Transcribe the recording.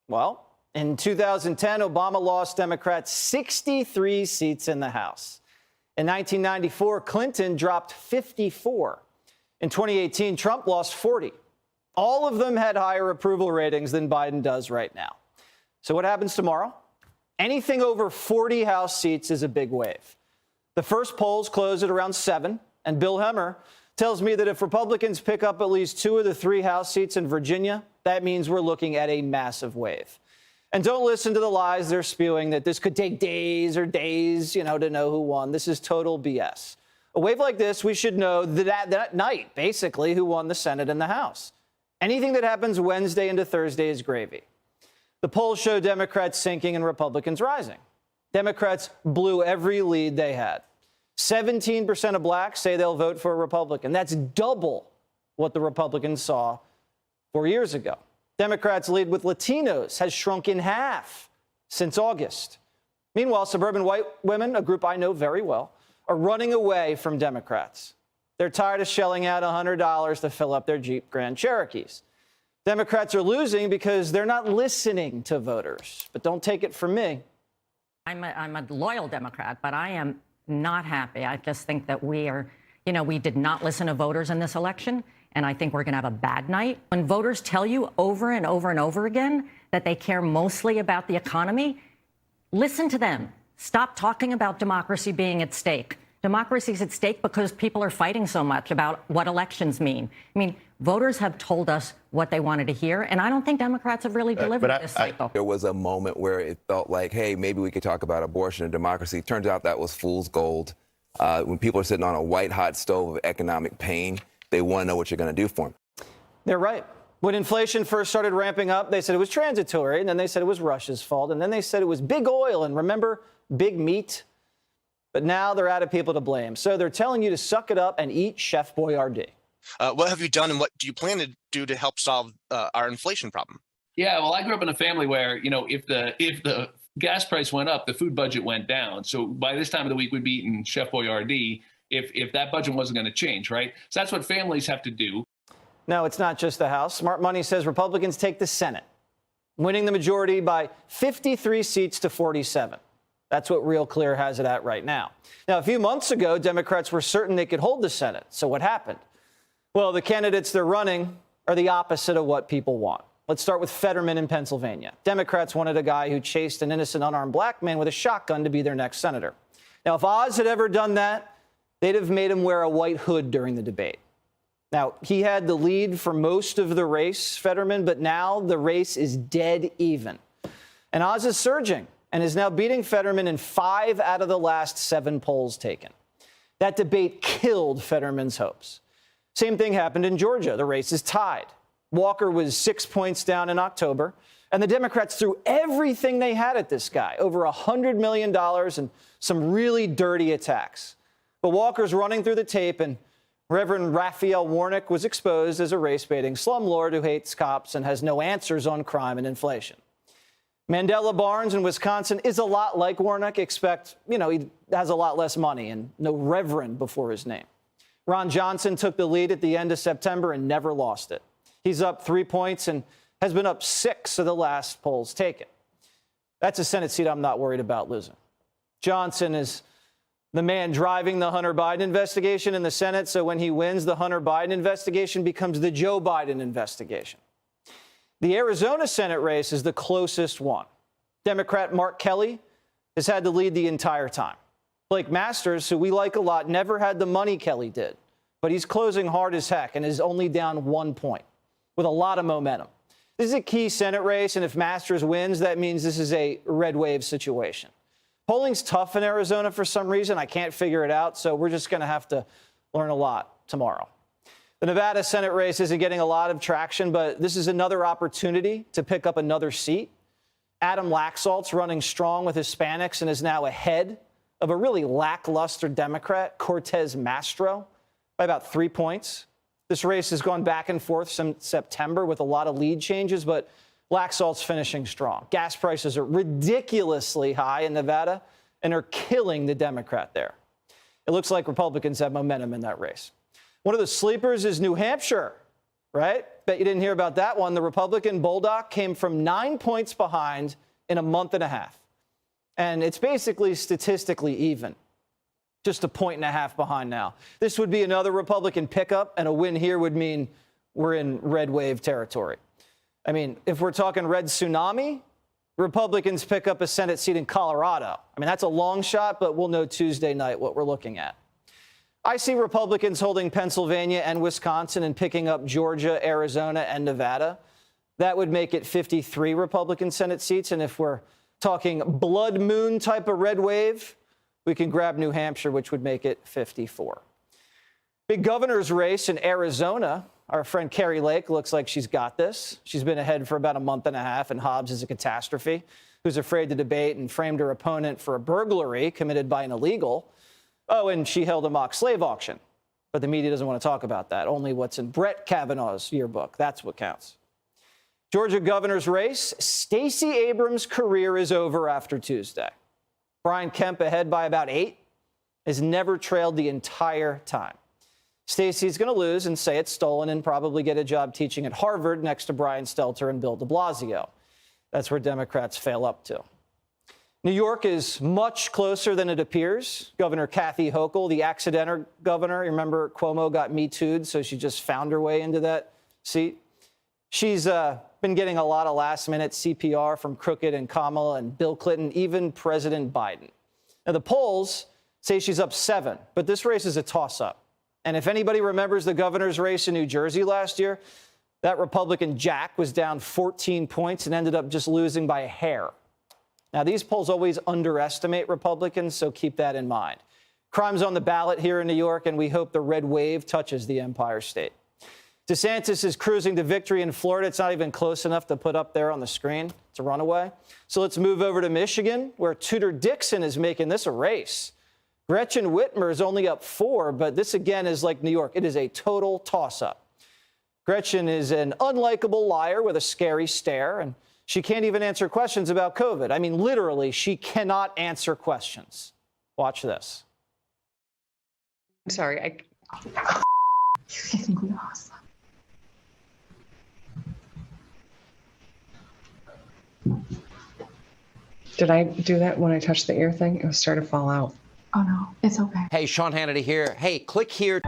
Well, in 2010, Obama lost Democrats 63 seats in the House. In 1994, Clinton dropped 54. In 2018, Trump lost 40. All of them had higher approval ratings than Biden does right now. So what happens tomorrow? Anything over 40 House seats is a big wave. The first polls close at around 7, and Bill Hemmer tells me that if Republicans pick up at least 2 of the 3 House seats in Virginia, that means we're looking at a massive wave. And don't listen to the lies they're spewing that this could take days or days, to know who won. This is total BS. A wave like this, we should know that night, basically, who won the Senate and the House. Anything that happens Wednesday into Thursday is gravy. The polls show Democrats sinking and Republicans rising. Democrats blew every lead they had. 17% of blacks say they'll vote for a Republican. That's double what the Republicans saw 4 years ago. Democrats' lead with Latinos has shrunk in half since August. Meanwhile, suburban white women, a group I know very well, are running away from Democrats. They're tired of shelling out $100 to fill up their Jeep Grand Cherokees. Democrats are losing because they're not listening to voters. But don't take it from me. I'm a loyal Democrat, but I am not happy. I just think that we did not listen to voters in this election, and I think we're going to have a bad night. When voters tell you over and over and over again that they care mostly about the economy, listen to them. Stop talking about democracy being at stake. Democracy is at stake because people are fighting so much about what elections mean. I mean, voters have told us what they wanted to hear, and I don't think Democrats have really delivered this cycle. There was a moment where it felt like, hey, maybe we could talk about abortion and democracy. Turns out that was fool's gold. When people are sitting on a white-hot stove of economic pain, they want to know what you're going to do for them. They're right. When inflation first started ramping up, they said it was transitory, and then they said it was Russia's fault, and then they said it was big oil, and remember, big meat? But now they're out of people to blame. So they're telling you to suck it up and eat Chef Boyardee. What have you done and what do you plan to do to help solve our inflation problem? Yeah, well, I grew up in a family where, if the gas price went up, the food budget went down. So by this time of the week, we'd be eating Chef Boyardee if that budget wasn't going to change, right? So that's what families have to do. No, it's not just the House. Smart Money says Republicans take the Senate, winning the majority by 53 seats to 47. That's what Real Clear has it at right now. Now, a few months ago, Democrats were certain they could hold the Senate. So what happened? Well, the candidates they're running are the opposite of what people want. Let's start with Fetterman in Pennsylvania. Democrats wanted a guy who chased an innocent unarmed black man with a shotgun to be their next senator. Now, if Oz had ever done that, they'd have made him wear a white hood during the debate. Now, he had the lead for most of the race, Fetterman, but now the race is dead even. And Oz is surging and is now beating Fetterman in 5 out of the last 7 polls taken. That debate killed Fetterman's hopes. Same thing happened in Georgia. The race is tied. Walker was 6 points down in October, and the Democrats threw everything they had at this guy, over $100 million and some really dirty attacks. But Walker's running through the tape, and Reverend Raphael Warnock was exposed as a race-baiting slumlord who hates cops and has no answers on crime and inflation. Mandela Barnes in Wisconsin is a lot like Warnock, except, he has a lot less money and no Reverend before his name. Ron Johnson took the lead at the end of September and never lost it. He's up 3 points and has been up 6 of the last polls taken. That's a Senate seat I'm not worried about losing. Johnson is the man driving the Hunter Biden investigation in the Senate, so when he wins, the Hunter Biden investigation becomes the Joe Biden investigation. The Arizona Senate race is the closest one. Democrat Mark Kelly has had the lead the entire time. Blake Masters, who we like a lot, never had the money Kelly did, but he's closing hard as heck and is only down 1 point with a lot of momentum. This is a key Senate race, and if Masters wins, that means this is a red wave situation. Polling's tough in Arizona for some reason. I can't figure it out, so we're just going to have to learn a lot tomorrow. The Nevada Senate race isn't getting a lot of traction, but this is another opportunity to pick up another seat. Adam Laxalt's running strong with Hispanics and is now ahead of a really lackluster Democrat, Cortez Mastro, by about 3 points. This race has gone back and forth since September with a lot of lead changes, but Laxalt's finishing strong. Gas prices are ridiculously high in Nevada and are killing the Democrat there. It looks like Republicans have momentum in that race. One of the sleepers is New Hampshire, right? Bet you didn't hear about that one. The Republican bulldog came from 9 points behind in a month and a half. And it's basically statistically even. Just a point and a half behind now. This would be another Republican pickup, and a win here would mean we're in red wave territory. I mean, if we're talking red tsunami, Republicans pick up a Senate seat in Colorado. I mean, that's a long shot, but we'll know Tuesday night what we're looking at. I see Republicans holding Pennsylvania and Wisconsin and picking up Georgia, Arizona, and Nevada. That would make it 53 Republican Senate seats. And if we're talking blood moon type of red wave, we can grab New Hampshire, which would make it 54. Big governor's race in Arizona. Our friend Carrie Lake looks like she's got this. She's been ahead for about a month and a half, and Hobbs is a catastrophe, who's afraid to debate and framed her opponent for a burglary committed by an illegal. Oh, and she held a mock slave auction. But the media doesn't want to talk about that. Only what's in Brett Kavanaugh's yearbook. That's what counts. Georgia governor's race. Stacey Abrams' career is over after Tuesday. Brian Kemp ahead by about 8, has never trailed the entire time. Stacey's going to lose and say it's stolen and probably get a job teaching at Harvard next to Brian Stelter and Bill de Blasio. That's where Democrats fail up to. New York is much closer than it appears. Governor Kathy Hochul, the accidental governor, you remember Cuomo got Me Too'd, so she just found her way into that seat. She's been getting a lot of last-minute CPR from Crooked and Kamala and Bill Clinton, even President Biden. Now, the polls say she's up 7, but this race is a toss-up. And if anybody remembers the governor's race in New Jersey last year, that Republican Jack was down 14 points and ended up just losing by a hair. Now, these polls always underestimate Republicans, so keep that in mind. Crime's on the ballot here in New York, and we hope the red wave touches the Empire State. DeSantis is cruising to victory in Florida. It's not even close enough to put up there on the screen. It's a runaway. So let's move over to Michigan, where Tudor Dixon is making this a race. Gretchen Whitmer is only up 4, but this again is like New York. It is a total toss-up. Gretchen is an unlikable liar with a scary stare, and she can't even answer questions about COVID. I mean, literally, she cannot answer questions. Watch this. I'm sorry. Did I do that when I touched the ear thing? It was starting to fall out. Oh, no, it's okay. Hey, Sean Hannity here. Hey, click here.